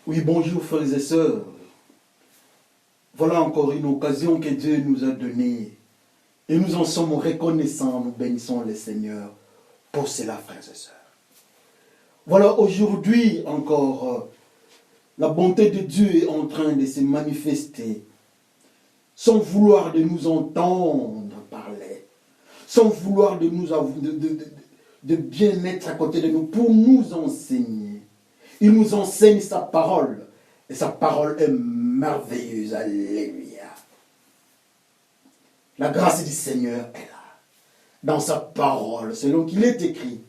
Oui, bonjour frères et sœurs. Voilà encore une occasion que Dieu nous a donnée. Et nous en sommes reconnaissants, nous bénissons le Seigneur pour cela, frères et sœurs. Voilà, aujourd'hui encore, la bonté de Dieu est en train de se manifester, sans vouloir de nous entendre parler, sans vouloir de nous de bien être à côté de nous, pour nous enseigner. Il nous enseigne sa parole, et sa parole est merveilleuse, alléluia. La grâce du Seigneur est là, dans sa parole, selon qu'il est écrit,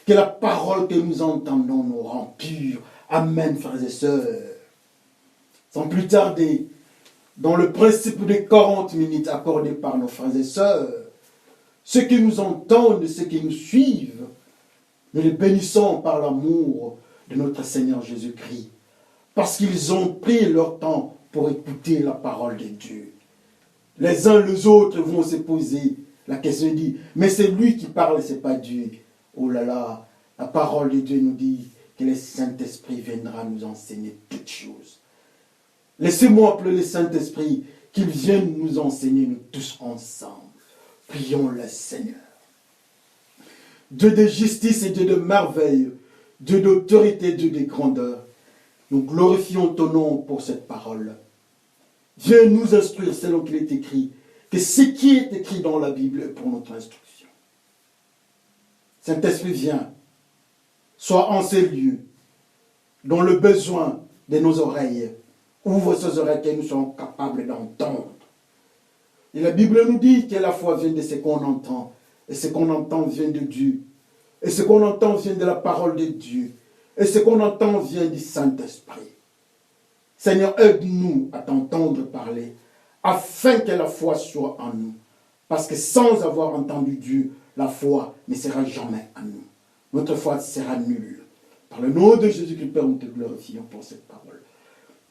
que la parole que nous entendons nous rend pure. Amen, frères et sœurs. Sans plus tarder, dans le principe des 40 minutes accordées par nos frères et sœurs, ceux qui nous entendent, ceux qui nous suivent, nous les bénissons par l'amour de notre Seigneur Jésus-Christ, parce qu'ils ont pris leur temps pour écouter la parole de Dieu. Les uns les autres vont se poser la question, dit, mais c'est lui qui parle, c'est pas Dieu. Oh là là, la parole de Dieu nous dit que le Saint-Esprit viendra nous enseigner toutes choses. Laissez-moi appeler le Saint-Esprit, qu'il vienne nous enseigner, nous tous ensemble. Prions le Seigneur. Dieu de justice et Dieu de merveille, Dieu d'autorité, Dieu de grandeur, nous glorifions ton nom pour cette parole. Viens nous instruire selon qu'il est écrit, que ce qui est écrit dans la Bible est pour notre instruction. Saint-Esprit, viens, sois en ces lieux, dans le besoin de nos oreilles. Ouvre ces oreilles que nous soyons capables d'entendre. Et la Bible nous dit que la foi vient de ce qu'on entend, et ce qu'on entend vient de Dieu, et ce qu'on entend vient de la parole de Dieu, et ce qu'on entend vient du Saint-Esprit. Seigneur, aide-nous à t'entendre parler, afin que la foi soit en nous. Parce que sans avoir entendu Dieu, la foi ne sera jamais en nous. Notre foi sera nulle. Par le nom de Jésus-Christ, Père, nous te glorifions pour cette parole.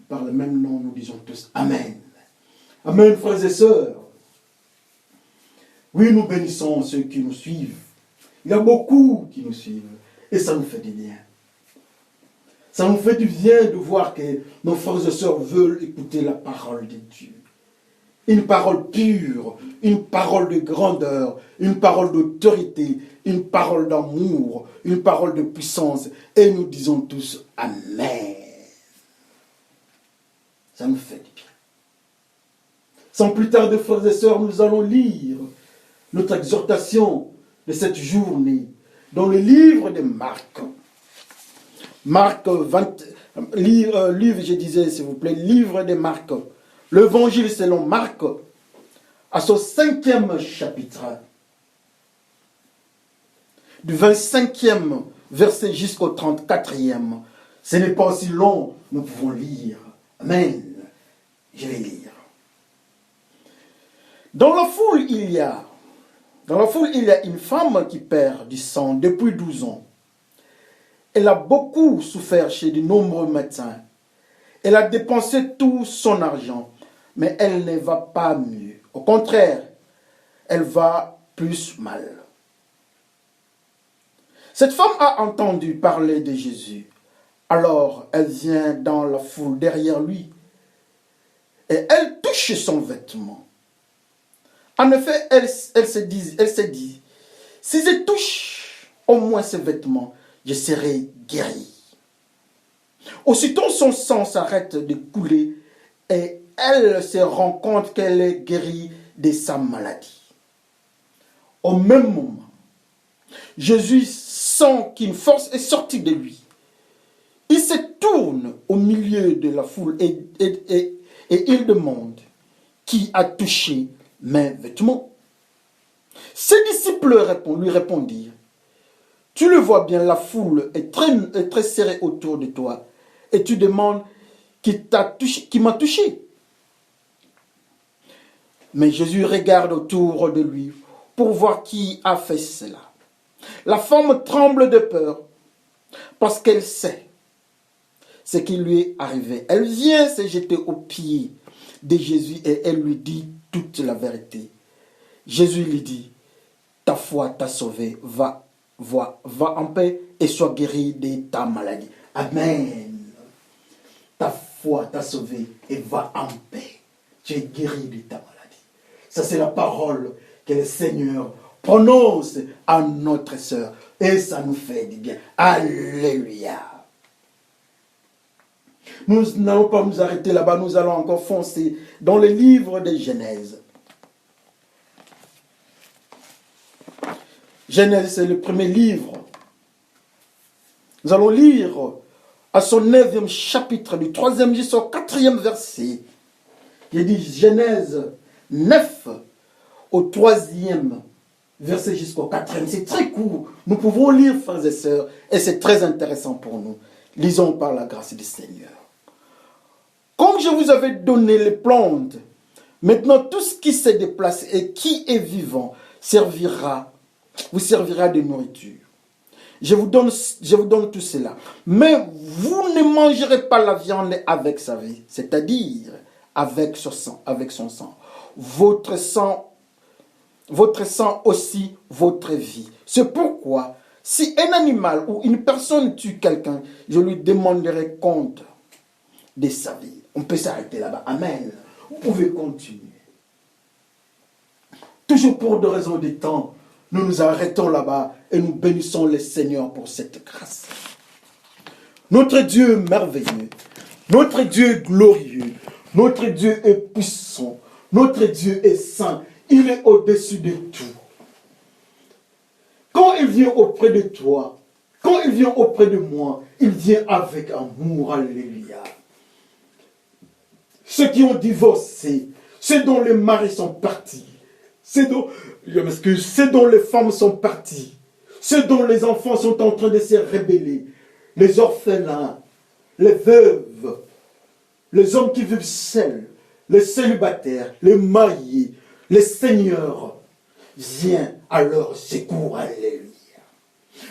Par le même nom, nous disons tous Amen. Amen, frères et sœurs. Oui, nous bénissons ceux qui nous suivent. Il y a beaucoup qui nous suivent. Et ça nous fait du bien. Ça nous fait du bien de voir que nos frères et sœurs veulent écouter la parole de Dieu. Une parole pure, une parole de grandeur, une parole d'autorité, une parole d'amour, une parole de puissance. Et nous disons tous Amen. Ça nous fait du bien. Sans plus tarder, frères et sœurs, nous allons lire notre exhortation de cette journée dans le livre de Marc. Marc 20, livre, je disais, s'il vous plaît, livre de Marc. L'évangile selon Marc, à son 5e chapitre, du 25e verset jusqu'au 34e. Ce n'est pas aussi long, nous pouvons lire. Amen. Je vais lire. Dans la foule, il y a une femme qui perd du sang depuis 12 ans. Elle a beaucoup souffert chez de nombreux médecins. Elle a dépensé tout son argent, mais elle ne va pas mieux. Au contraire, elle va plus mal. Cette femme a entendu parler de Jésus. Alors, elle vient dans la foule derrière lui et elle touche son vêtement. En effet, elle se dit, si je touche au moins ce vêtement, je serai guérie. Aussitôt, son sang s'arrête de couler et elle se rend compte qu'elle est guérie de sa maladie. Au même moment, Jésus sent qu'une force est sortie de lui. Il se tourne au milieu de la foule et il demande qui a touché mes vêtements. Ses disciples lui répondirent, tu le vois bien, la foule est très serrée autour de toi et tu demandes qui m'a touché. Mais Jésus regarde autour de lui pour voir qui a fait cela. La femme tremble de peur parce qu'elle sait ce qui lui est arrivé. Elle vient se jeter aux pieds de Jésus et elle lui dit toute la vérité. Jésus lui dit, ta foi t'a sauvé, va en paix et sois guéri de ta maladie. Amen. ta foi t'a sauvé et va en paix. Tu es guéri de ta maladie. Ça, c'est la parole que le Seigneur prononce à notre sœur. Et ça nous fait du bien. Alléluia. Nous n'allons pas nous arrêter là-bas. Nous allons encore foncer dans le livre de Genèse. Genèse, c'est le premier livre. Nous allons lire à son 9e chapitre, du 3e jusqu'au 4e verset. Il dit Genèse 9, au 3e verset jusqu'au 4e. C'est très court. Nous pouvons lire, frères et sœurs, et c'est très intéressant pour nous. Lisons par la grâce du Seigneur. Comme je vous avais donné les plantes, maintenant tout ce qui se déplace et qui est vivant vous servira de nourriture. Je vous donne tout cela. Mais vous ne mangerez pas la viande avec sa vie, c'est-à-dire avec son sang. Votre sang aussi, votre vie. C'est pourquoi, si un animal ou une personne tue quelqu'un, je lui demanderai compte de sa vie. On peut s'arrêter là-bas. Amen. Vous pouvez continuer. Toujours pour des raisons de temps, nous nous arrêtons là-bas et nous bénissons le Seigneur pour cette grâce. Notre Dieu est merveilleux, notre Dieu est glorieux, notre Dieu est puissant, notre Dieu est saint, il est au-dessus de tout. Quand il vient auprès de toi, quand il vient auprès de moi, il vient avec amour, alléluia. Ceux qui ont divorcé, ceux dont les maris sont partis, ceux dont les femmes sont parties, ceux dont les enfants sont en train de se rebeller, les orphelins, les veuves, les hommes qui vivent seuls, les célibataires, les mariés, les seigneurs, viens à leur secours, alléluia.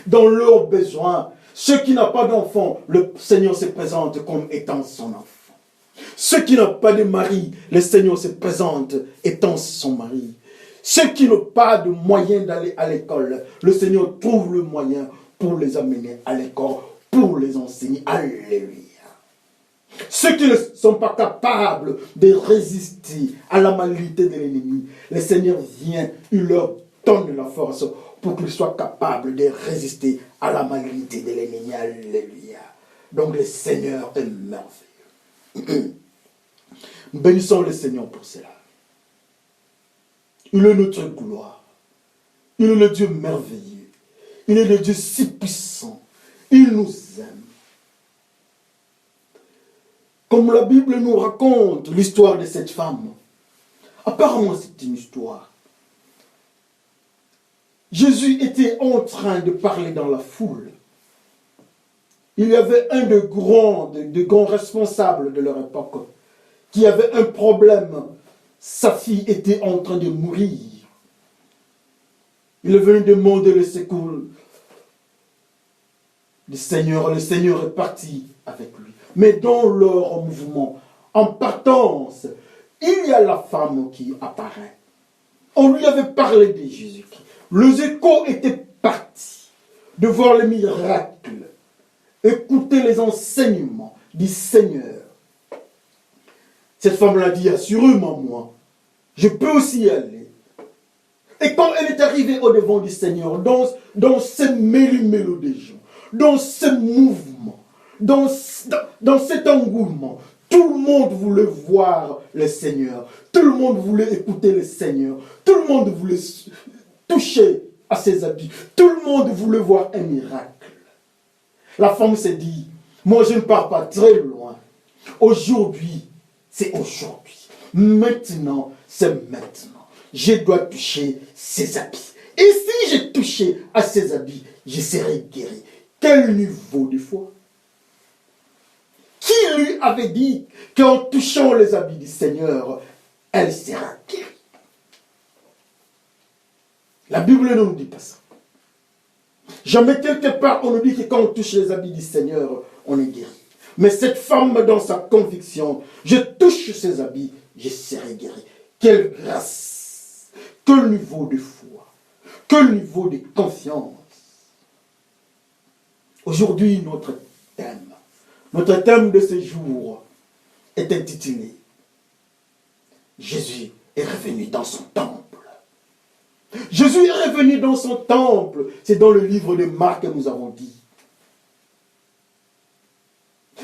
Dans leurs besoins, ceux qui n'ont pas d'enfants, le Seigneur se présente comme étant son enfant. Ceux qui n'ont pas de mari, le Seigneur se présente étant son mari. Ceux qui n'ont pas de moyens d'aller à l'école, le Seigneur trouve le moyen pour les amener à l'école, pour les enseigner. Alléluia. Ceux qui ne sont pas capables de résister à la malignité de l'ennemi, le Seigneur vient, il leur donne la force pour qu'ils soient capables de résister à la malignité de l'ennemi. Alléluia. Donc le Seigneur est merveilleux. Nous bénissons le Seigneur pour cela. Il est notre gloire. Il est le Dieu merveilleux. Il est le Dieu si puissant. Il nous aime. Comme la Bible nous raconte l'histoire de cette femme. Apparemment, c'est une histoire. Jésus était en train de parler dans la foule. Il y avait un de grands responsables de leur époque qui avait un problème. Sa fille était en train de mourir. Il est venu demander le secours du Seigneur. Le Seigneur est parti avec lui. Mais dans leur mouvement, en partance, il y a la femme qui apparaît. On lui avait parlé de Jésus-Christ. Les échos étaient partis de voir les miracles, écouter les enseignements du Seigneur. Cette femme l'a dit, assurément moi, je peux aussi y aller. Et quand elle est arrivée au devant du Seigneur, dans ce méli-mélo des gens, dans ce mouvement, dans cet engouement, tout le monde voulait voir le Seigneur. Tout le monde voulait écouter le Seigneur. Tout le monde voulait toucher à ses habits. Tout le monde voulait voir un miracle. La femme s'est dit, moi je ne pars pas très loin. Aujourd'hui, c'est aujourd'hui. Maintenant, c'est maintenant. Je dois toucher ses habits. Et si j'ai touché à ses habits, je serai guéri. Quel niveau de foi? Qui lui avait dit qu'en touchant les habits du Seigneur, elle sera guérie? La Bible ne nous dit pas ça. Jamais quelque part on nous dit que quand on touche les habits du Seigneur, on est guéri. Mais cette femme, dans sa conviction, je touche ses habits, je serai guéri. Quelle grâce! Quel niveau de foi! Quel niveau de confiance! Aujourd'hui, notre thème de ce jour, est intitulé « Jésus est revenu dans son temple ». Jésus est revenu dans son temple. C'est dans le livre de Marc que nous avons dit.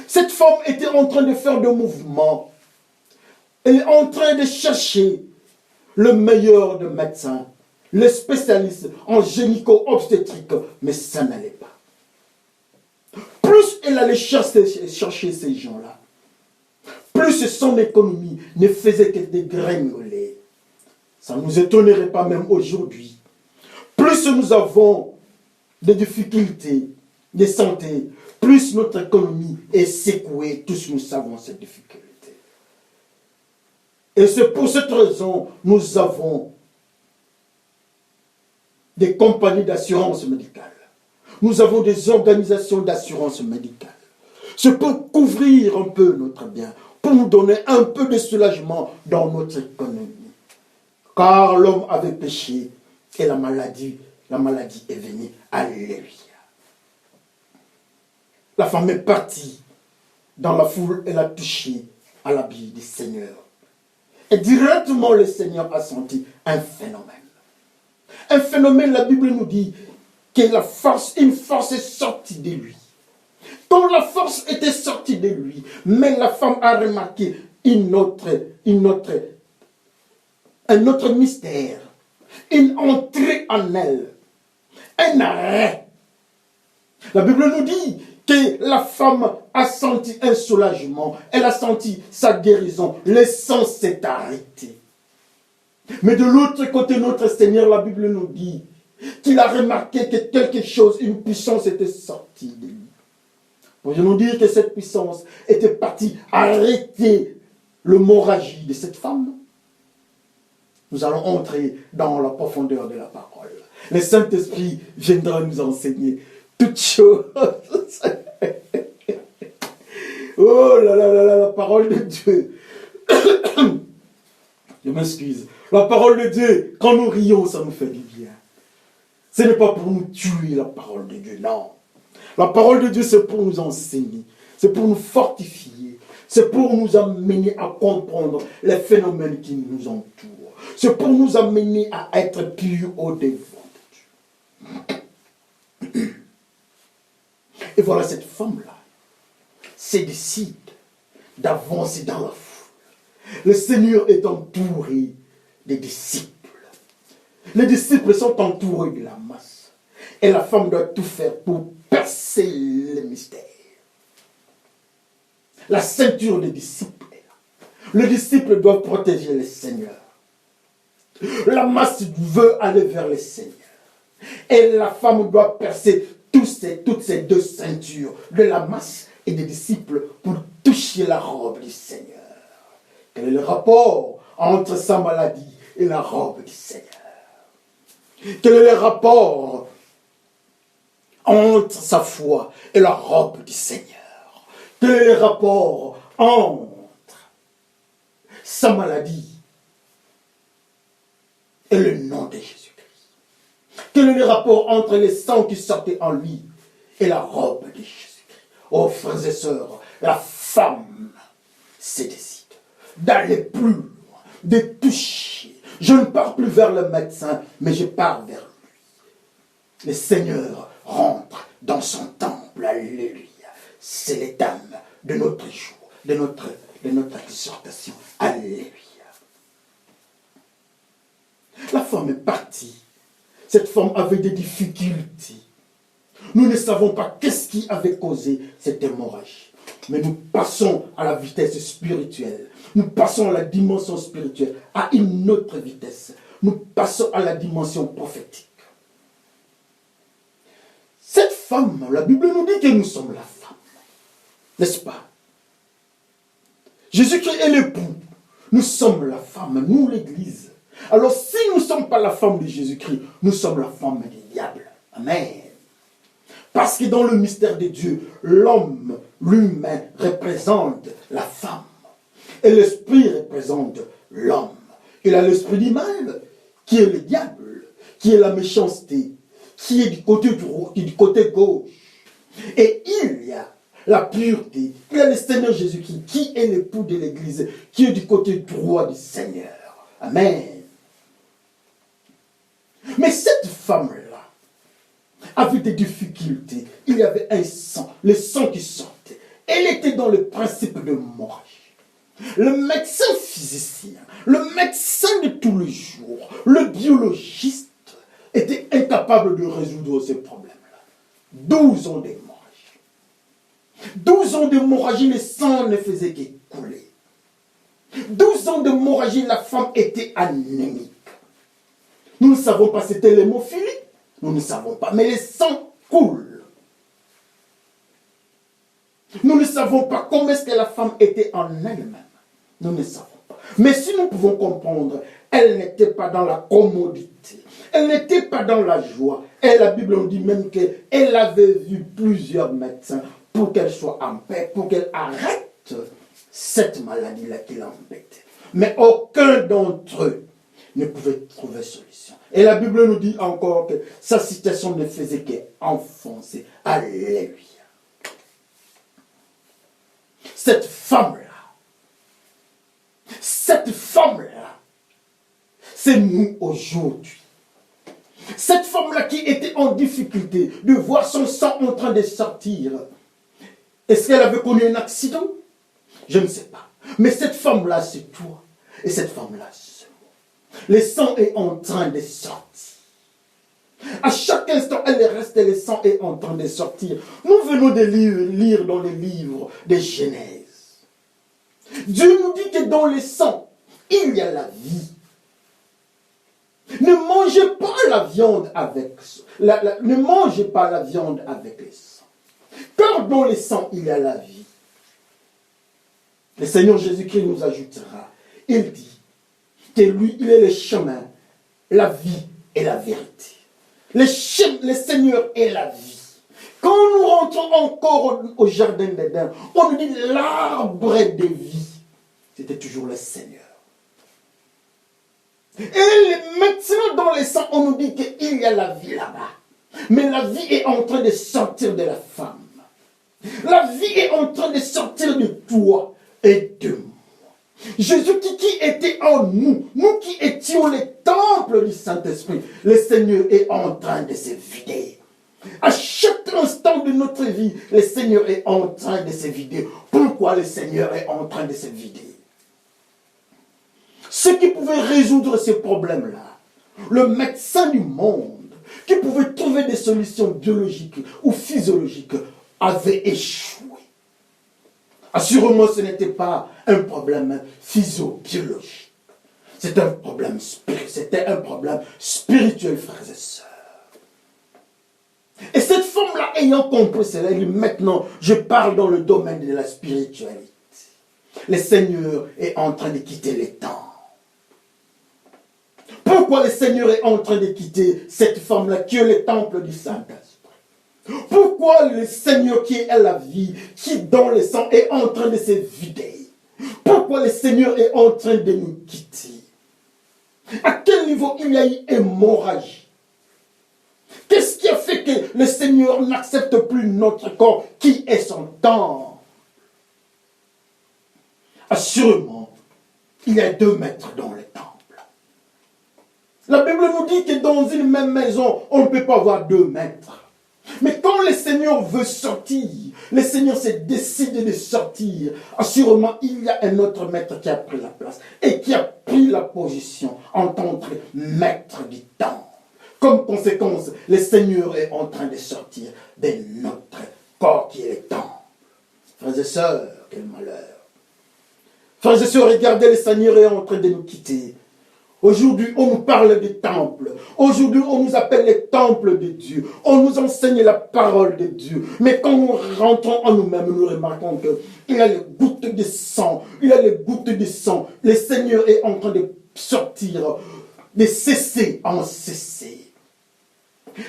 Cette femme était en train de faire des mouvements. Elle est en train de chercher le meilleur des médecins, le spécialiste en gynéco-obstétrique, mais ça n'allait pas. Plus elle allait chercher ces gens-là, plus son économie ne faisait que dégringoler. Ça ne nous étonnerait pas même aujourd'hui. Plus nous avons des difficultés de santé, plus notre économie est secouée. Tous nous savons cette difficulté. Et c'est pour cette raison que nous avons des compagnies d'assurance médicale. Nous avons des organisations d'assurance médicale. C'est pour couvrir un peu notre bien, pour nous donner un peu de soulagement dans notre économie. Car l'homme avait péché et la maladie est venue. Alléluia. La femme est partie dans la foule, elle a touché à l'habit du Seigneur. Et directement le Seigneur a senti un phénomène. Un phénomène, la Bible nous dit que une force est sortie de lui. Quand la force était sortie de lui, mais la femme a remarqué un autre mystère, une entrée en elle, un arrêt. La Bible nous dit que la femme a senti un soulagement, elle a senti sa guérison, le sang s'est arrêté. Mais de l'autre côté, notre Seigneur, la Bible nous dit qu'il a remarqué que quelque chose, une puissance était sortie de lui. Pourrions-nous dire que cette puissance était partie arrêter l'hémorragie de cette femme? Nous allons entrer dans la profondeur de la parole. Le Saint-Esprit viendra nous enseigner toutes choses. Oh là là là là, la parole de Dieu. Je m'excuse. La parole de Dieu, quand nous rions, ça nous fait du bien. Ce n'est pas pour nous tuer la parole de Dieu, non. La parole de Dieu, c'est pour nous enseigner. C'est pour nous fortifier. C'est pour nous amener à comprendre les phénomènes qui nous entourent. C'est pour nous amener à être purs au-devant de Dieu. Et voilà cette femme-là se décide d'avancer dans la foule. Le Seigneur est entouré des disciples. Les disciples sont entourés de la masse. Et la femme doit tout faire pour percer le mystère. La ceinture des disciples est là. Le disciple doit protéger le Seigneur. La masse veut aller vers le Seigneur. Et la femme doit percer toutes ces deux ceintures de la masse et des disciples pour toucher la robe du Seigneur. Quel est le rapport entre sa maladie et la robe du Seigneur? Quel est le rapport entre sa foi et la robe du Seigneur? Quel est le rapport entre sa maladie et le nom de Jésus-Christ? Quel est le rapport entre le sang qui sortait en lui et la robe de Jésus-Christ? Oh frères et sœurs, la femme se décide d'aller plus loin, de toucher. Je ne pars plus vers le médecin, mais je pars vers lui. Le Seigneur rentre dans son temple. Alléluia. C'est le thème de notre jour, de notre exhortation. Alléluia. La femme est partie. Cette femme avait des difficultés. Nous ne savons pas qu'est-ce qui avait causé cette hémorragie. Mais nous passons à la vitesse spirituelle. Nous passons à la dimension spirituelle, à une autre vitesse. Nous passons à la dimension prophétique. Cette femme, la Bible nous dit que nous sommes la femme. N'est-ce pas? Jésus-Christ est l'époux. Nous sommes la femme, nous l'Église. Alors si nous ne sommes pas la femme de Jésus-Christ, nous sommes la femme du diable. Amen. Parce que dans le mystère de Dieu, l'homme, l'humain, représente la femme. Et l'esprit représente l'homme. Il a l'esprit du mal, qui est le diable, qui est la méchanceté, qui est du côté gauche. Et il y a la pureté. Il y a le Seigneur Jésus-Christ qui est l'époux de l'Église, qui est du côté droit du Seigneur. Amen. Mais cette femme-là avait des difficultés. Il y avait un sang, le sang qui sortait. Elle était dans le principe de mort. Le médecin physicien, le médecin de tous les jours, le biologiste était incapable de résoudre ces problèmes-là. 12 ans d'hémorragie. 12 ans d'hémorragie, le sang ne faisait qu'écouler. 12 ans d'hémorragie, la femme était anémique. Nous ne savons pas si c'était l'hémophilie, nous ne savons pas, mais le sang coule. Nous ne savons pas comment est-ce que la femme était en elle-même. Nous ne savons pas. Mais si nous pouvons comprendre, elle n'était pas dans la commodité. Elle n'était pas dans la joie. Et la Bible nous dit même qu'elle avait vu plusieurs médecins pour qu'elle soit en paix, pour qu'elle arrête cette maladie-là qui l'embêtait. Mais aucun d'entre eux ne pouvait trouver solution. Et la Bible nous dit encore que sa situation ne faisait qu'enfoncer. Alléluia. Cette femme-là, c'est nous aujourd'hui. Cette femme-là qui était en difficulté de voir son sang en train de sortir. Est-ce qu'elle avait connu un accident? Je ne sais pas. Mais cette femme-là, c'est toi. Et cette femme-là, c'est moi. Le sang est en train de sortir. À chaque instant, elle reste et le sang est en train de sortir. Nous venons de lire dans les livres de Genèse. Dieu nous dit que dans le sang, il y a la vie. Ne mangez pas la viande avec ne mangez pas la viande avec le sang. Car dans le sang, il y a la vie. Le Seigneur Jésus-Christ nous ajoutera. Il dit que lui, il est le chemin, la vie et la vérité. Le Seigneur est la vie. Quand nous rentrons encore au jardin d'Éden, on nous dit l'arbre de vie. C'était toujours le Seigneur. Et maintenant, dans le sang, on nous dit qu'il y a la vie là-bas. Mais la vie est en train de sortir de la femme. La vie est en train de sortir de toi et de moi. Jésus qui était en nous, nous qui étions les temples du Saint-Esprit, le Seigneur est en train de se vider. À chaque instant de notre vie, le Seigneur est en train de se vider. Pourquoi le Seigneur est en train de se vider? Ce qui pouvait résoudre ces problèmes-là, le médecin du monde, qui pouvait trouver des solutions biologiques ou physiologiques, avait échoué. Assurément, ce n'était pas un problème physio-biologique. C'était un problème spirituel, frères et sœurs. Et cette femme-là, ayant compris cela, elle dit maintenant, je parle dans le domaine de la spiritualité. Le Seigneur est en train de quitter les temps. Pourquoi le Seigneur est en train de quitter cette femme-là qui est le temple du Saint-Esprit? Pourquoi le Seigneur qui est la vie, qui dans le sang est en train de se vider? Pourquoi le Seigneur est en train de nous quitter? À quel niveau il y a eu hémorragie? Qu'est-ce qui a fait que le Seigneur n'accepte plus notre corps qui est son temple? Assurément, il y a 2 maîtres dans le temple. La Bible nous dit que dans une même maison, on ne peut pas avoir 2 maîtres. Mais quand le Seigneur veut sortir, le Seigneur s'est décidé de sortir. Assurément, il y a un autre maître qui a pris la place et qui a pris la position en tant que maître du temple. Comme conséquence, le Seigneur est en train de sortir de notre corps qui est le temple. Frères et sœurs, quel malheur. Frères et sœurs, regardez, le Seigneur est en train de nous quitter. Aujourd'hui, on nous parle des temples. Aujourd'hui, on nous appelle les temples de Dieu. On nous enseigne la parole de Dieu. Mais quand nous rentrons en nous-mêmes, nous remarquons qu'il y a les gouttes de sang. Il y a les gouttes de sang. Le Seigneur est en train de sortir, de cesser en cesser.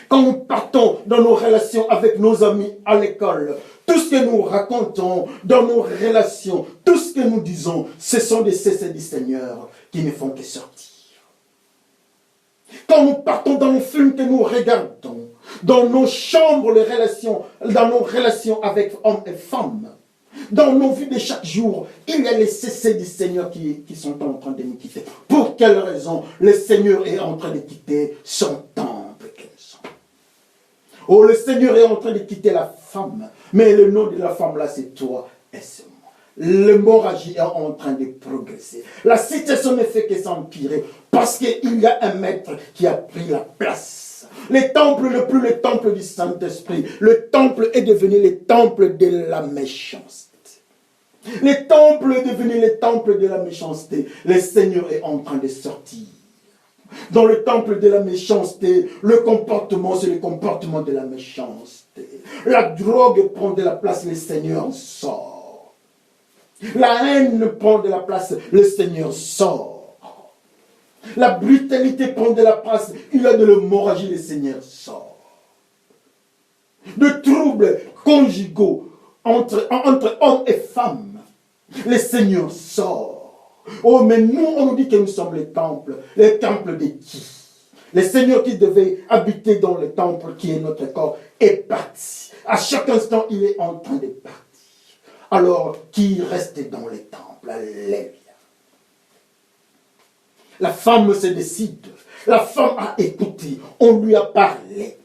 Quand nous partons dans nos relations avec nos amis à l'école, tout ce que nous racontons dans nos relations, tout ce que nous disons, ce sont des cessez du Seigneur qui ne font que sortir. Quand nous partons dans les films que nous regardons, Dans nos chambres, les relations, dans nos relations avec hommes et femmes, dans nos vies de chaque jour, il y a les CC du Seigneur qui sont en train de nous quitter. Pour quelle raison le Seigneur est en train de quitter son temple que nous sommes? Oh, le Seigneur est en train de quitter la femme, mais le nom de la femme là, c'est toi et c'est moi. L'hémorragie est en train de progresser. La situation ne fait que s'empirer parce qu'il y a un maître qui a pris la place. Le temple n'est plus le temple du Saint-Esprit. Le temple est devenu le temple de la méchanceté. Le temple est devenu le temple de la méchanceté. Le Seigneur est en train de sortir. Dans le temple de la méchanceté, le comportement, c'est le comportement de la méchanceté. La drogue prend de la place, le Seigneur sort. La haine prend de la place, le Seigneur sort. La brutalité prend de la place, il y a de l'hémorragie, le Seigneur sort. De troubles conjugaux entre hommes et femmes, le Seigneur sort. Oh, mais nous, on nous dit que nous sommes les temples de qui? Le Seigneur qui devait habiter dans le temple qui est notre corps est parti. À chaque instant, il est en train de partir. Alors, qui reste dans les temples? Alléluia. La femme se décide. La femme a écouté. On lui a parlé.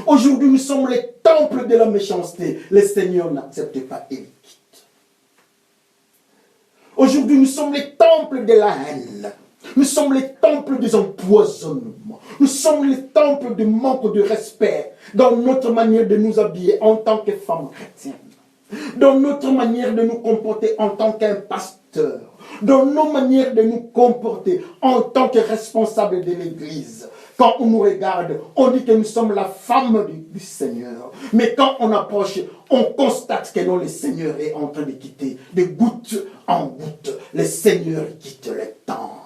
Aujourd'hui, nous sommes les temples de la méchanceté. Le Seigneur n'accepte pas et il quitte. Aujourd'hui, nous sommes les temples de la haine. Nous sommes les temples des empoisonnements. Nous sommes les temples du manque de respect dans notre manière de nous habiller en tant que femmes chrétiennes. Dans notre manière de nous comporter en tant qu'un pasteur, dans nos manières de nous comporter en tant que responsables de l'Église. Quand on nous regarde, on dit que nous sommes la femme du Seigneur. Mais quand on approche, on constate que non, le Seigneur est en train de quitter de goutte en goutte. Le Seigneur quitte le temps.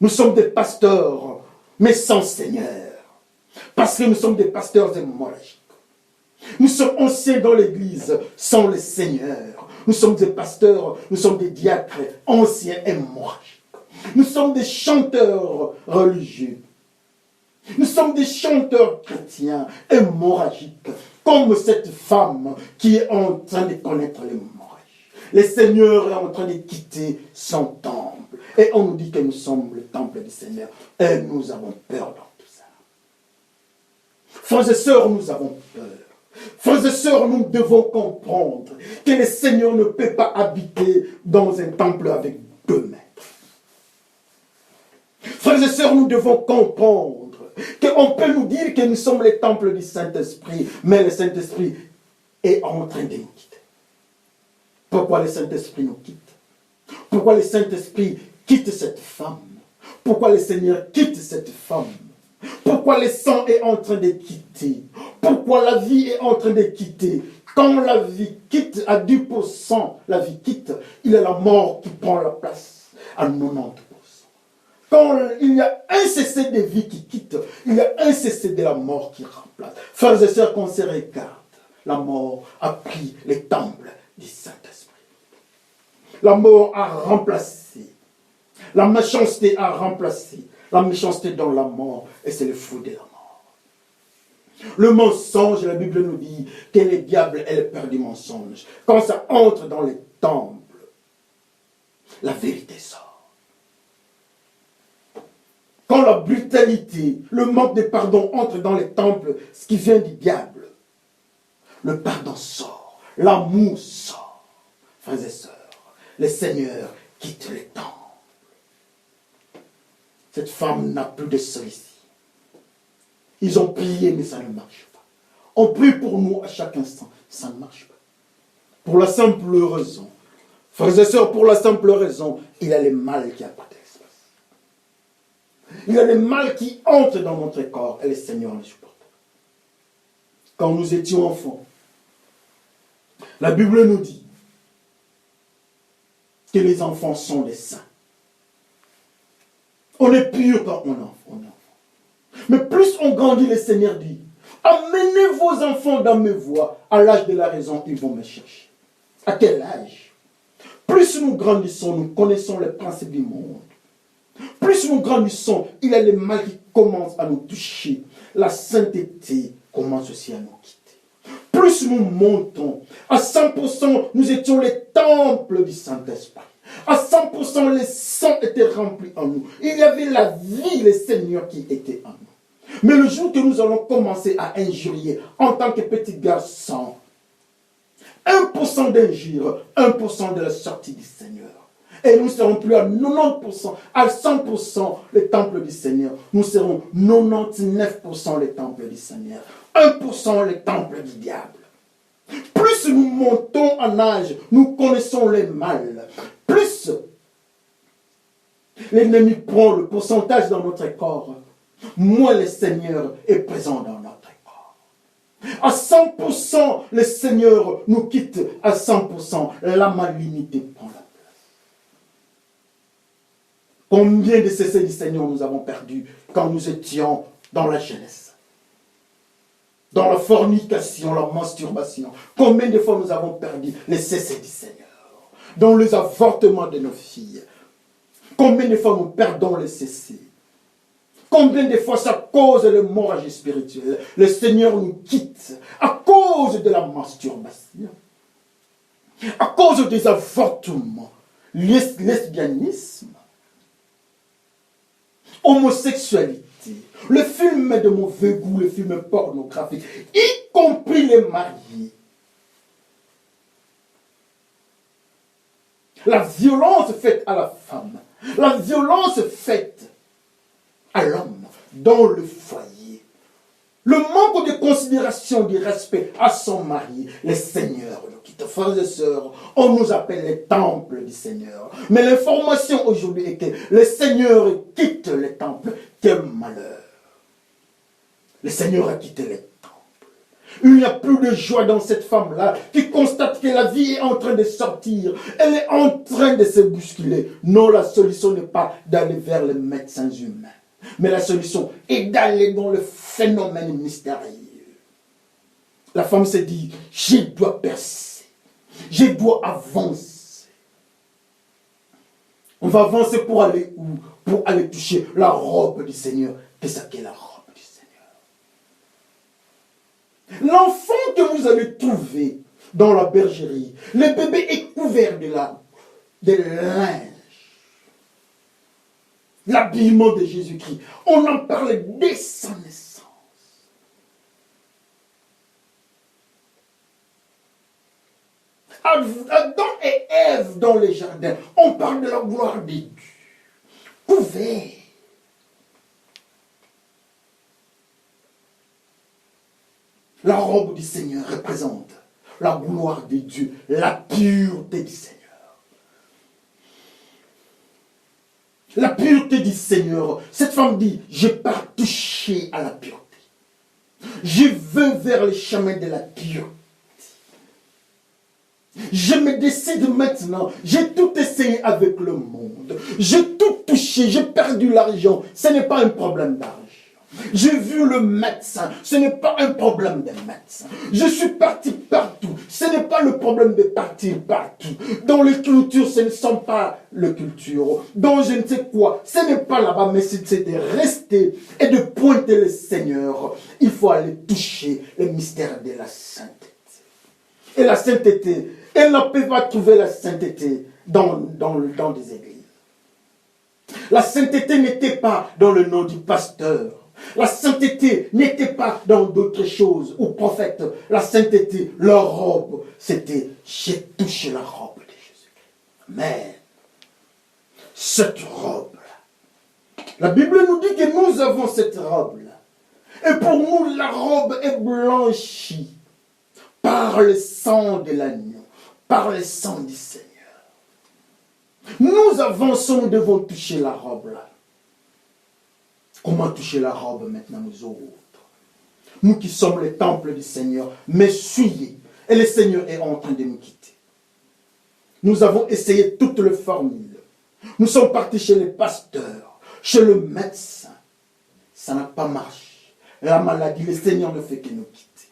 Nous sommes des pasteurs, mais sans Seigneur. Parce que nous sommes des pasteurs hémorragiques. Nous sommes anciens dans l'église sans le Seigneur. Nous sommes des pasteurs, nous sommes des diacres anciens hémorragiques. Nous sommes des chanteurs religieux. Nous sommes des chanteurs chrétiens hémorragiques. Comme cette femme qui est en train de connaître l'hémorragie. Le Seigneur est en train de quitter son temple. Et on nous dit que nous sommes le temple du Seigneur. Et nous avons peur dans tout ça. Frères et sœurs, nous avons peur. Frères et sœurs, nous devons comprendre que le Seigneur ne peut pas habiter dans un temple avec 2 mètres. Frères et sœurs, nous devons comprendre qu'on peut nous dire que nous sommes les temples du Saint-Esprit, mais le Saint-Esprit est en train de nous quitter. Pourquoi le Saint-Esprit nous quitte? Pourquoi le Saint-Esprit quitte cette femme? Pourquoi le Seigneur quitte cette femme? Pourquoi le sang est en train de quitter? Pourquoi la vie est en train de quitter? Quand la vie quitte à 10%, la vie quitte, il y a la mort qui prend la place à 90%. Quand il y a un cessé de vie qui quitte, il y a un cessé de la mort qui remplace. Frères et sœurs, qu'on se regarde, la mort a pris les temples du Saint-Esprit. La mort a remplacé. La méchanceté a remplacé. La méchanceté dans la mort, et c'est le fruit de la mort. Le mensonge, la Bible nous dit que le diable est le père du mensonge. Quand ça entre dans les temples, la vérité sort. Quand la brutalité, le manque de pardon entre dans les temples, ce qui vient du diable, le pardon sort, l'amour sort. Frères et sœurs, le Seigneur quitte les temples. Cette femme n'a plus de solution. Ils ont prié, mais ça ne marche pas. On prie pour nous à chaque instant, ça ne marche pas. Pour la simple raison, frères et sœurs, pour la simple raison, il y a le mal qui apparaît. Il y a le mal qui entre dans notre corps et le Seigneur le supporte. Quand nous étions enfants, la Bible nous dit que les enfants sont des saints. On est pur quand on est enfant. Mais plus on grandit, le Seigneur dit, amenez vos enfants dans mes voies. À l'âge de la raison, ils vont me chercher. À quel âge? Plus nous grandissons, nous connaissons les principes du monde. Plus nous grandissons, il y a le mal qui commence à nous toucher, la sainteté commence aussi à nous quitter. Plus nous montons, à 100%, nous étions les temples du Saint-Esprit. À 100%, les sangs étaient remplis en nous. Il y avait la vie, le Seigneur qui était en nous. Mais le jour que nous allons commencer à injurier en tant que petits garçons, 1% d'injure, 1% de la sortie du Seigneur. Et nous ne serons plus à 90%, à 100% les temples du Seigneur. Nous serons 99% les temples du Seigneur. 1% les temples du diable. Plus nous montons en âge, nous connaissons les mal. Plus l'ennemi prend le pourcentage dans notre corps, moins le Seigneur est présent dans notre corps. À 100%, le Seigneur nous quitte. À 100%, la malignité prend la place. Combien de ces du Seigneur nous avons perdu quand nous étions dans la jeunesse, dans la fornication, la masturbation? Combien de fois nous avons perdu les cessés du Seigneur, dans les avortements de nos filles? Combien de fois nous perdons les cessés? Combien de fois ça cause l'hémorragie spirituelle? Le Seigneur nous quitte à cause de la masturbation, à cause des avortements, lesbianisme, homosexualité, le film de mauvais goût, le film pornographique, y compris les mariés. La violence faite à la femme, la violence faite à l'homme dans le foyer, le manque de considération, de respect à son mari, le Seigneur nous quitte. Frères et sœurs, on nous appelle les temples du Seigneur. Mais l'information aujourd'hui est que le Seigneur quitte les temples. Quel malheur! Le Seigneur a quitté les temples. Il n'y a plus de joie dans cette femme-là qui constate que la vie est en train de sortir. Elle est en train de se bousculer. Non, la solution n'est pas d'aller vers les médecins humains. Mais la solution est d'aller dans le phénomène mystérieux. La femme se dit, je dois percer. Je dois avancer. On va avancer pour aller où? Pour aller toucher la robe du Seigneur. Qu'est-ce qu'est la robe du Seigneur? L'enfant que vous avez trouvé dans la bergerie, le bébé est couvert de linge. L'habillement de Jésus-Christ. On en parle dès sa naissance. Adam et Ève dans les jardins, on parle de la gloire de Dieu. Couvert. La robe du Seigneur représente la gloire de Dieu, la pureté du Seigneur. La pureté du Seigneur. Cette femme dit, je pars toucher à la pureté. Je veux vers le chemin de la pureté. Je me décide maintenant. J'ai tout essayé avec le monde. J'ai tout touché. J'ai perdu l'argent. Ce n'est pas un problème d'argent. J'ai vu le médecin. Ce n'est pas un problème de médecin. Je suis parti partout. Ce n'est pas le problème de partir partout. Dans les cultures, ce ne sont pas les cultures. Dans je ne sais quoi, ce n'est pas là-bas, mais c'est de rester et de pointer le Seigneur. Il faut aller toucher le mystère de la sainteté. Et la sainteté, elle ne peut pas trouver la sainteté dans des églises. La sainteté n'était pas dans le nom du pasteur. La sainteté n'était pas dans d'autres choses, ou prophète. La sainteté, leur robe, c'était j'ai touché la robe de Jésus. Mais cette robe-là, la Bible nous dit que nous avons cette robe-là. Et pour nous, la robe est blanchie par le sang de l'agneau, par le sang du Seigneur. Nous avançons, nous devons toucher la robe-là. Comment toucher la robe maintenant, nous autres? Nous qui sommes les temples du Seigneur, mais suyés. Et le Seigneur est en train de nous quitter. Nous avons essayé toutes les formules. Nous sommes partis chez les pasteurs, chez le médecin. Ça n'a pas marché. La maladie, le Seigneur ne fait que nous quitter.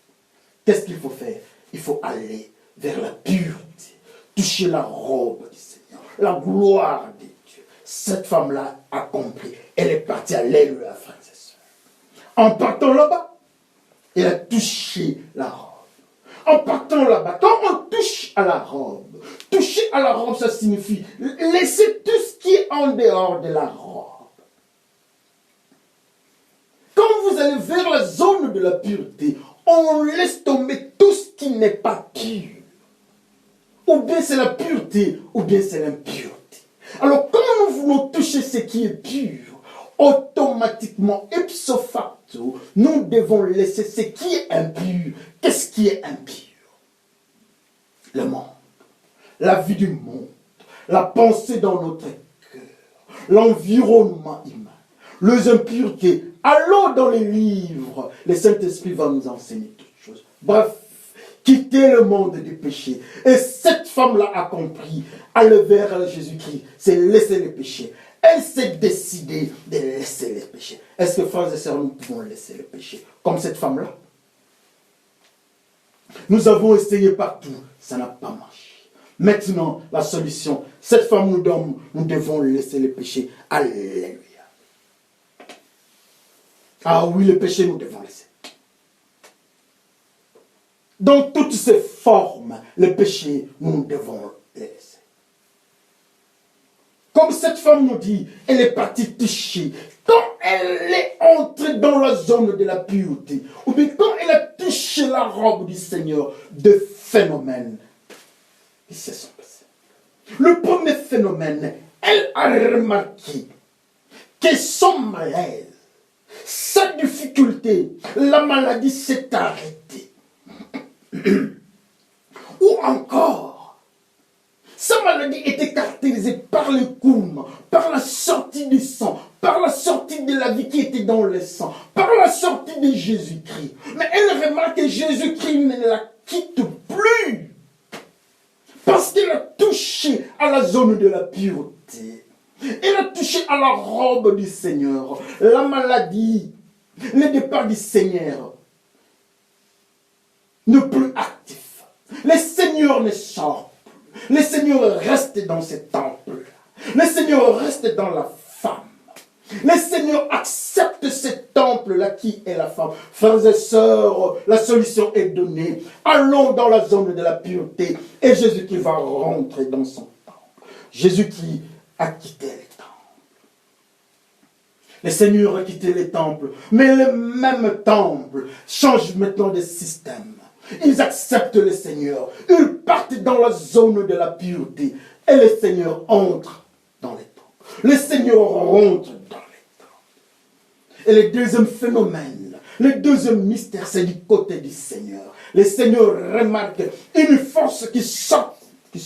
Qu'est-ce qu'il faut faire? Il faut aller vers la pureté. Toucher la robe du Seigneur. La gloire de Dieu. Cette femme-là a compris. Elle est partie, alléluia, frères et sœurs. En partant là-bas, il a touché la robe. En partant là-bas, quand on touche à la robe, toucher à la robe, ça signifie laisser tout ce qui est en dehors de la robe. Quand vous allez vers la zone de la pureté, on laisse tomber tout ce qui n'est pas pur. Ou bien c'est la pureté, ou bien c'est l'impureté. Alors quand nous voulons toucher ce qui est pur, automatiquement, ipso facto, nous devons laisser ce qui est impur. Qu'est-ce qui est impur? Le monde, la vie du monde, la pensée dans notre cœur, l'environnement humain, les impuretés. Allons dans les livres, le Saint-Esprit va nous enseigner toutes choses. Bref, quitter le monde du péché. Et cette femme-là a compris, aller vers Jésus-Christ, c'est laisser les péchés. Elle s'est décidée de laisser les péchés. Est-ce que, frères et sœurs, nous pouvons laisser les péchés comme cette femme-là? Nous avons essayé partout, ça n'a pas marché. Maintenant, la solution, cette femme nous donne, nous devons laisser les péchés. Alléluia. Ah oui, le péché, nous devons laisser. Dans toutes ses formes, le péché, nous devons les laisser. Comme cette femme nous dit, elle est partie toucher. Quand elle est entrée dans la zone de la pureté, ou bien quand elle a touché la robe du Seigneur, deux phénomènes qui se sont passés. Le premier phénomène, elle a remarqué que son malaise, sa difficulté, la maladie s'est arrêtée. Ou encore, sa maladie était caractérisée par le coum, par la sortie du sang, par la sortie de la vie qui était dans le sang, par la sortie de Jésus-Christ. Mais elle remarque que Jésus-Christ ne la quitte plus. Parce qu'elle a touché à la zone de la pureté. Elle a touché à la robe du Seigneur. La maladie, le départ du Seigneur, ne plus actif. Le Seigneur ne sort plus. Le Seigneur reste dans ce temple. Le Seigneur reste dans la femme. Le Seigneur accepte ce temple-là qui est la femme. Frères et sœurs, la solution est donnée. Allons dans la zone de la pureté et Jésus qui va rentrer dans son temple. Jésus qui a quitté les temples. Le Seigneur a quitté les temples, mais le même temple change maintenant de système. Ils acceptent le Seigneur. Ils partent dans la zone de la pureté. Et le Seigneur entre dans les temples. Le Seigneur rentre dans les temples. Et le deuxième phénomène, le deuxième mystère, c'est du côté du Seigneur. Le Seigneur remarque une force qui sort de lui.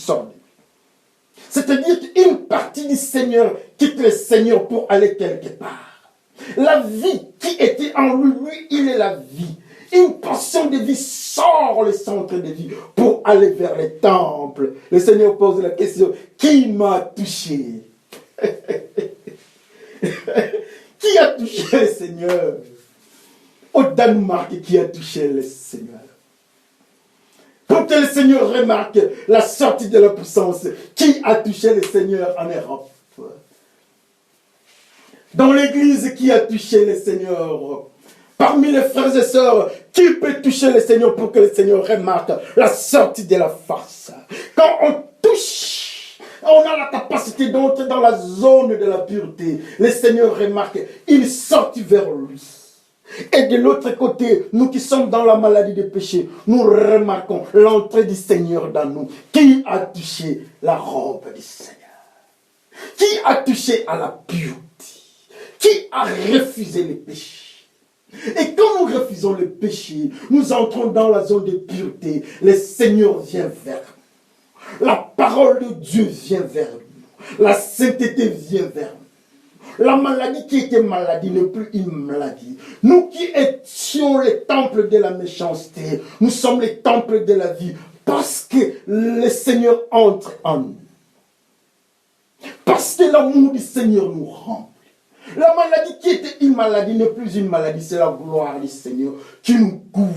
C'est-à-dire qu'une partie du Seigneur quitte le Seigneur pour aller quelque part. La vie qui était en lui, lui, il est la vie. Une portion de vie sort le centre de vie pour aller vers les temples. Le Seigneur pose la question, qui m'a touché? Qui a touché le Seigneur? Au Danemark, qui a touché le Seigneur? Quand le Seigneur remarque la sortie de la puissance, qui a touché le Seigneur en Europe? Dans l'église, qui a touché le Seigneur? Parmi les frères et sœurs, qui peut toucher le Seigneur pour que le Seigneur remarque la sortie de la force? Quand on touche, on a la capacité d'entrer dans la zone de la pureté. Le Seigneur remarque, il sort vers lui. Et de l'autre côté, nous qui sommes dans la maladie de péché, nous remarquons l'entrée du Seigneur dans nous. Qui a touché la robe du Seigneur? Qui a touché à la pureté? Qui a refusé le péché? Et quand nous refusons le péché, nous entrons dans la zone de pureté. Le Seigneur vient vers nous. La parole de Dieu vient vers nous. La sainteté vient vers nous. La maladie qui était maladie n'est plus une maladie. Nous qui étions les temples de la méchanceté, nous sommes les temples de la vie parce que le Seigneur entre en nous. Parce que l'amour du Seigneur nous remplit. La maladie qui était une maladie n'est plus une maladie, c'est la gloire du Seigneur qui nous couvre.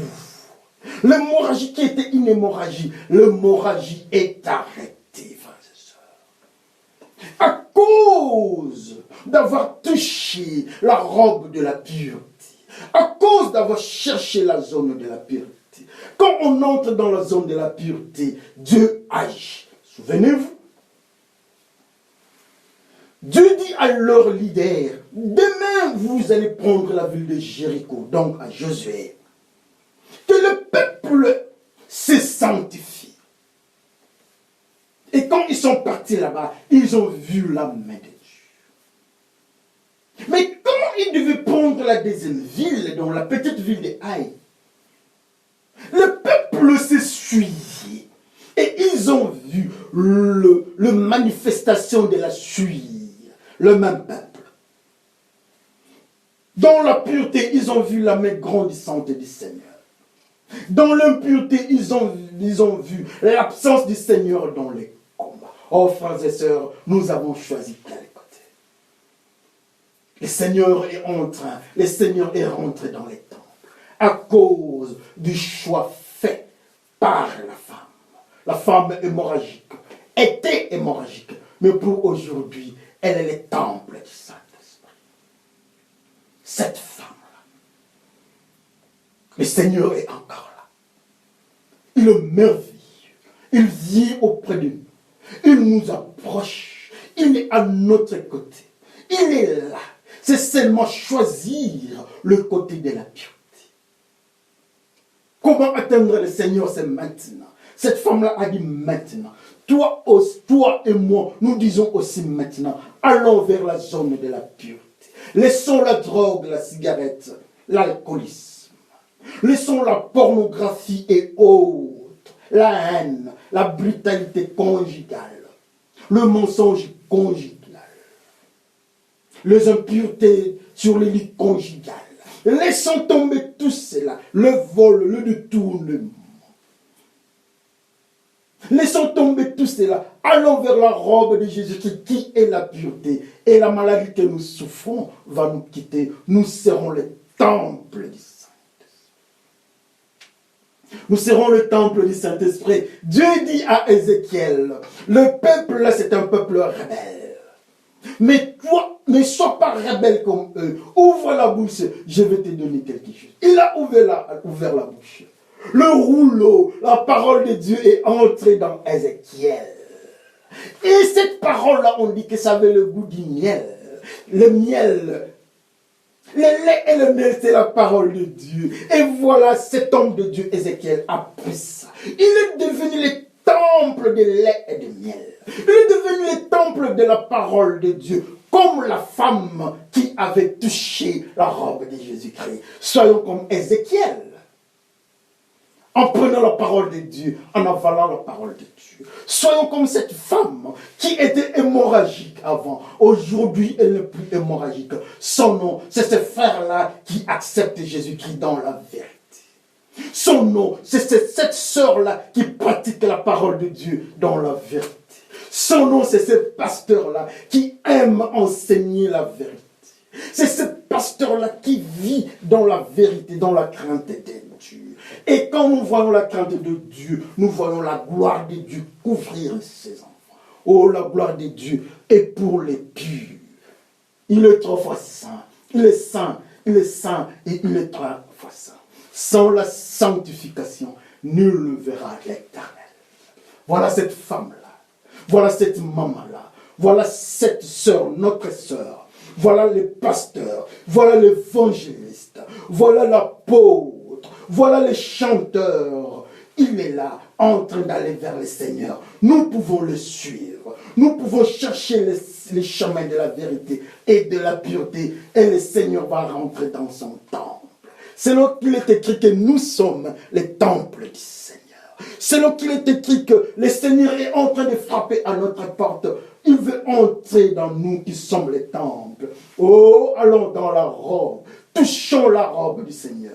L'hémorragie qui était une hémorragie, l'hémorragie est arrêtée, frères et sœurs. À cause d'avoir touché la robe de la pureté, À cause d'avoir cherché la zone de la pureté. Quand on entre dans la zone de la pureté, Dieu agit. Souvenez-vous. Dieu dit à leur leader, demain vous allez prendre la ville de Jéricho, donc à Josué, que le peuple se sanctifie. Et quand ils sont partis là-bas, ils ont vu la main de Dieu. Mais quand ils devaient prendre la deuxième ville, donc la petite ville de Haï, le peuple s'est suivi. Et ils ont vu le manifestation de la suie, le même peuple. Dans la pureté, ils ont vu la main grandissante du Seigneur. Dans l'impureté, ils ont vu l'absence du Seigneur dans les combats. Oh, frères et sœurs, nous avons choisi quel côté. Le Seigneur est rentré dans les temples à cause du choix fait par la femme. La femme hémorragique était hémorragique, mais pour aujourd'hui, elle est le temple du Saint-Esprit. Cette femme-là, le Seigneur est encore là. Il est merveilleux. Il vient auprès de nous. Il nous approche. Il est à notre côté. Il est là. C'est seulement choisir le côté de la pureté. Comment atteindre le Seigneur, c'est maintenant. Cette femme-là a dit maintenant. Toi et moi, nous disons aussi maintenant, allons vers la zone de la pureté. Laissons la drogue, la cigarette, l'alcoolisme. Laissons la pornographie et autres, la haine, la brutalité conjugale, le mensonge conjugal, les impuretés sur les lits conjugales. Laissons tomber tout cela, le vol, le détournement. Laissons tomber tout cela. Allons vers la robe de Jésus-Christ qui est la pureté. Et la maladie que nous souffrons va nous quitter. Nous serons le temple du Saint-Esprit. Nous serons le temple du Saint-Esprit. Dieu dit à Ézéchiel, le peuple là c'est un peuple rebelle. Mais toi, ne sois pas rebelle comme eux. Ouvre la bouche, je vais te donner quelque chose. Il a ouvert la bouche. Le rouleau, la parole de Dieu est entrée dans Ézéchiel. Et cette parole-là, on dit que ça avait le goût du miel. Le miel, le lait et le miel, c'est la parole de Dieu. Et voilà, cet homme de Dieu, Ézéchiel, a pris ça. Il est devenu le temple de lait et de miel. Il est devenu le temple de la parole de Dieu. Comme la femme qui avait touché la robe de Jésus-Christ. Soyons comme Ézéchiel. En prenant la parole de Dieu, en avalant la parole de Dieu. Soyons comme cette femme qui était hémorragique avant. Aujourd'hui, elle n'est plus hémorragique. Son nom, c'est ce frère-là qui accepte Jésus-Christ dans la vérité. Son nom, c'est cette sœur-là qui pratique la parole de Dieu dans la vérité. Son nom, c'est ce pasteur-là qui aime enseigner la vérité. C'est ce pasteur-là qui vit dans la vérité, dans la crainte de Dieu. Et quand nous voyons la crainte de Dieu, nous voyons la gloire de Dieu couvrir ses enfants. Oh, la gloire de Dieu est pour les purs. Il est trois fois saint. Il est saint, il est saint et il est trois fois saint. Sans la sanctification, nul ne verra l'Éternel. Voilà cette femme-là. Voilà cette maman-là. Voilà cette sœur, notre sœur. Voilà les pasteurs. Voilà l'évangéliste. Voilà l'apôtre. Voilà les chanteurs. Il est là, en train d'aller vers le Seigneur. Nous pouvons le suivre. Nous pouvons chercher les chemins de la vérité et de la pureté. Et le Seigneur va rentrer dans son temple. C'est là qu'il est écrit que nous sommes les temples du Seigneur. C'est là qu'il est écrit que le Seigneur est en train de frapper à notre porte. Il veut entrer dans nous qui sommes les temples. Oh, allons dans la robe. Touchons la robe du Seigneur.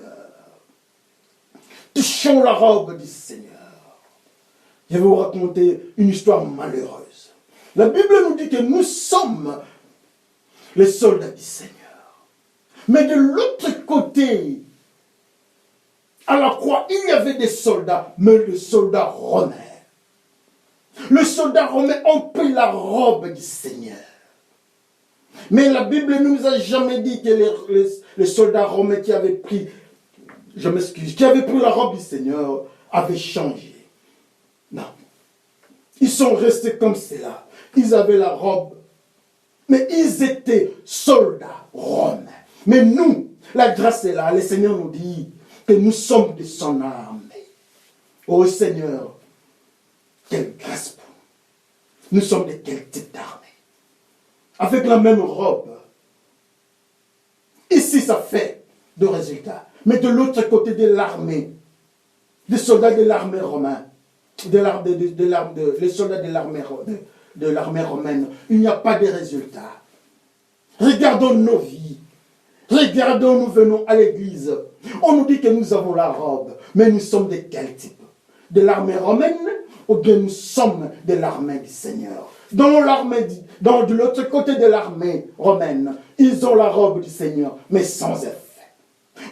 Touchons la robe du Seigneur. Je vais vous raconter une histoire malheureuse. La Bible nous dit que nous sommes les soldats du Seigneur. Mais de l'autre côté, à la croix, il y avait des soldats, mais les soldats romains. Les soldats romains ont pris la robe du Seigneur. Mais la Bible ne nous a jamais dit que les soldats romains qui avaient pris, je m'excuse, qui avaient pris la robe du Seigneur avaient changé. Non. Ils sont restés comme cela. Ils avaient la robe, mais ils étaient soldats romains. Mais nous, la grâce est là. Le Seigneur nous dit que nous sommes de son armée. Oh Seigneur, quelle grâce pour nous. Nous sommes de quel type d'armée? Avec la même robe. Ici, ça fait de résultats. Mais de l'autre côté de l'armée, des soldats de l'armée romaine, les soldats de l'armée romaine, il n'y a pas de résultats. Regardons nos vies. Regardons, nous venons à l'église. On nous dit que nous avons la robe, mais nous sommes de quel type? De l'armée romaine ou bien nous sommes de l'armée du Seigneur? De l'autre côté de l'armée romaine, ils ont la robe du Seigneur, mais sans effet.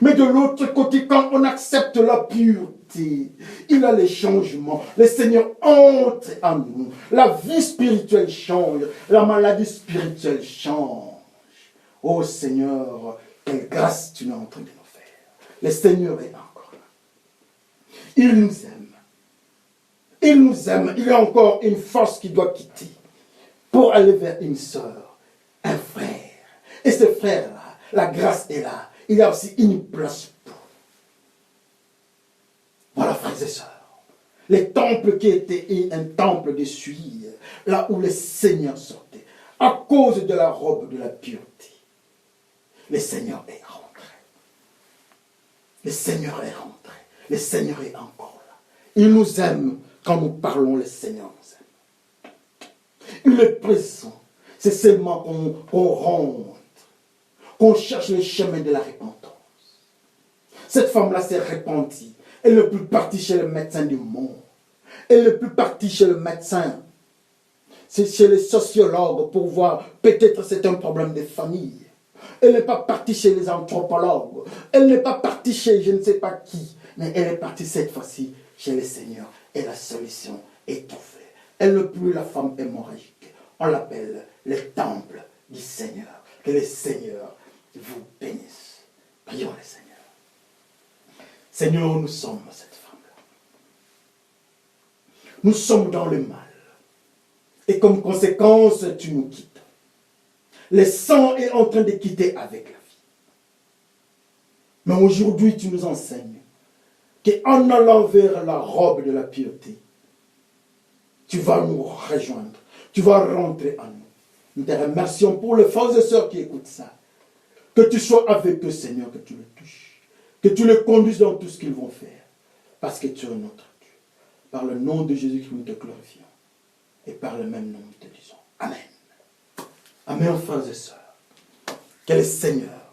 Mais de l'autre côté, quand on accepte la pureté, il y a les changements. Le Seigneur entre en nous. La vie spirituelle change. La maladie spirituelle change. Oh Seigneur, quelle grâce tu es en train de nous faire. Le Seigneur est encore là. Il nous aime. Il nous aime. Il y a encore une force qui doit quitter pour aller vers une sœur, un frère. Et ce frère-là, la grâce est là. Il y a aussi une place pour. Voilà, frères et sœurs. Le temple qui était un temple de suie, là où le Seigneur sortait, à cause de la robe de la pureté, le Seigneur est rentré. Le Seigneur est rentré. Le Seigneur est encore là. Il nous aime quand nous parlons, le Seigneur nous aime. Il est présent. C'est seulement qu'on rentre, qu'on cherche le chemin de la repentance. Cette femme-là s'est repentie. Elle n'est plus partie chez le médecin du monde. Elle n'est plus partie chez le médecin. C'est chez les sociologues pour voir, peut-être c'est un problème de famille. Elle n'est pas partie chez les anthropologues. Elle n'est pas partie chez je ne sais pas qui. Mais elle est partie cette fois-ci chez le Seigneur. Et la solution est trouvée. Elle n'est plus la femme hémorragique. On l'appelle le temple du Seigneur. Que le Seigneur vous bénisse. Prions le Seigneur. Seigneur, nous sommes cette femme-là. Nous sommes dans le mal. Et comme conséquence, tu nous quittes. Le sang est en train de quitter avec la vie. Mais aujourd'hui, tu nous enseignes qu'en allant vers la robe de la pureté, tu vas nous rejoindre. Tu vas rentrer en nous. Nous te remercions pour les frères et sœurs qui écoutent ça. Que tu sois avec eux, Seigneur, que tu les touches. Que tu les conduises dans tout ce qu'ils vont faire. Parce que tu es notre Dieu. Par le nom de Jésus-Christ, nous te glorifions. Et par le même nom, nous te disons Amen. Amen, frères et sœurs. Que le Seigneur